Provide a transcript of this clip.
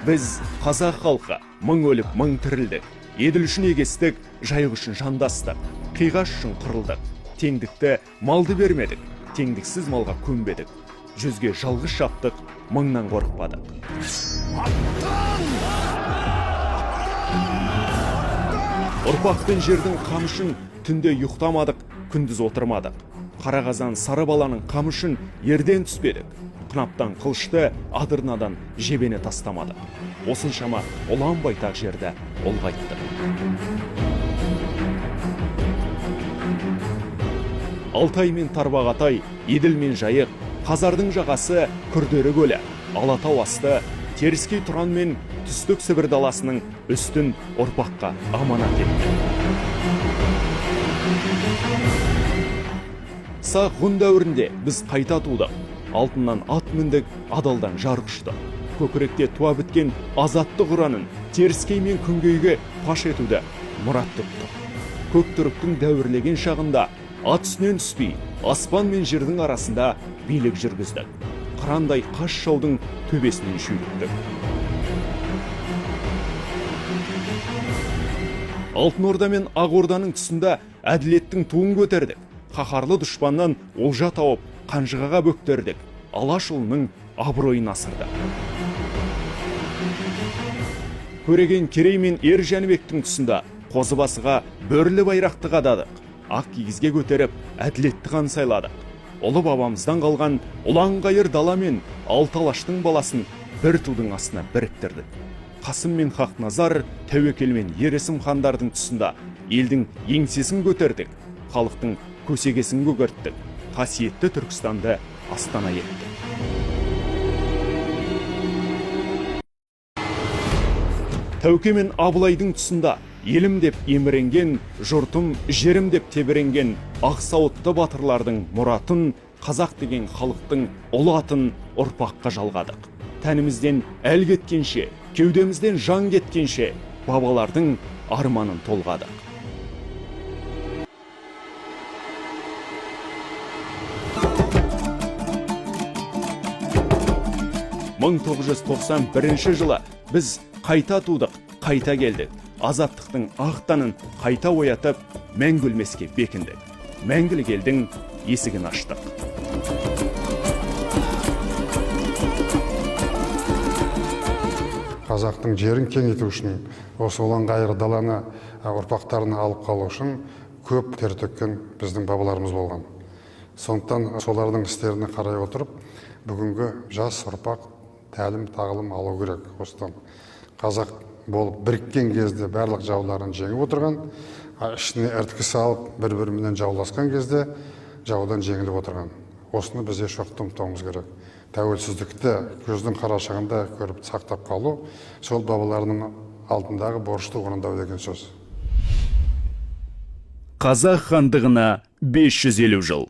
Біз қазақ халқы мың өліп мың тірілдік. Еділ үшін егестік, жайық үшін жандастық. Қиғаш үшін қырылдық. Теңдікті малды бермедік, теңдіксіз малға көнбедік. Жүзге жалғыз шаптық, мыңнан қорықпадық. Ұрпақ пен жердің қамышын түнде ұйықтамадық, күндіз отырмадық. Қара қазан сары баланың қамышын ерден түспедік. Қынаптан қылышты, адырнадан жебені тастамадық. Осыншама ұлан байтақ жерді ұлғайттық. Алтай мен Тарбағатай, Еділ мен Жайық, Қазардың жағасы Күрдері көлі, Алатау асты, Теріскей Тұран мен Түстік Сібір даласының үстін ұрпаққа аманат етті. Сақ ғұн дәуірінде біз қайта тудық. Алтыннан ат міндік, адалдан жар құшты. Көкіректе туа біткен азаттық ұранын теріскей мен күнгейге паш етуді мұрат тұтты. Көк түріктің дәуірлеген шағында ат үстінен түспей, аспан мен жердің арасында билік жүргіздік. Қырандай қаш жаудың төбесінен шүйріктік. Алтын Орда мен Ақ Орданың тұсында әділеттің туын көтердік. Қаһарлы дұшпаннан олжа тауып, қанжығаға бөктердік. Алашұлының абыройын асырды. Көреген Керей мен Ер Жәнібектің тұсында Қозыбасыға бөрілі байрақты қададық. Ақ кигізге көтеріп, әділетті хан сайладық. Ұлы бабамыздан қалған ұлан қайыр дала мен алты алаштың баласын бір тудың астына біріктірдік. Қасым мен Хақназар, Тәуекел мен Ересім хандардың тұсында елдің еңсесін көтердік. Халықтың көсегесін көгерттік. Қасиетті Түркістанды астана еттік. Тәуке мен Абылайдың тұсында елім деп еміренген, жұртым жерім деп тебіренген ақ сауытты батырлардың мұратын, қазақ деген халықтың ұлы атын ұрпаққа жалғадық. Тәнімізден әл кеткенше, кеудемізден жан кеткенше бабалардың арманын толғадық. 1991 жылы біз қайта тудық, қайта келдік. Азаттықтың ақтанын қайта оятып, мәңгі өлмеске бекіндік. Мәңгілік елдің есігін аштық. Қазақтың жерін кеңейту үшін, осы ұлан қайыр даланы ұрпақтарына алып қалу үшін көп тер төккен біздің бабаларымыз болған. Сондықтан солардың істеріне қарай отырып, бүгінгі жас ұрпақ тәлім тағылым алу керек. Осыдан қазақ болып біріккен кезде барлық жауларын жеңіп отырған, ішіне ірткі салып бір-бірімен жауласқан кезде жаудан жеңіліп отырған. Осыны біз еш уақытта ұмытпауымыз керек. Тәуелсіздікті көздің қарашығында көріп сақтап қалу сол бабаларының алдындағы борышты орындау деген сөз. Қазақ хандығына 550 жыл.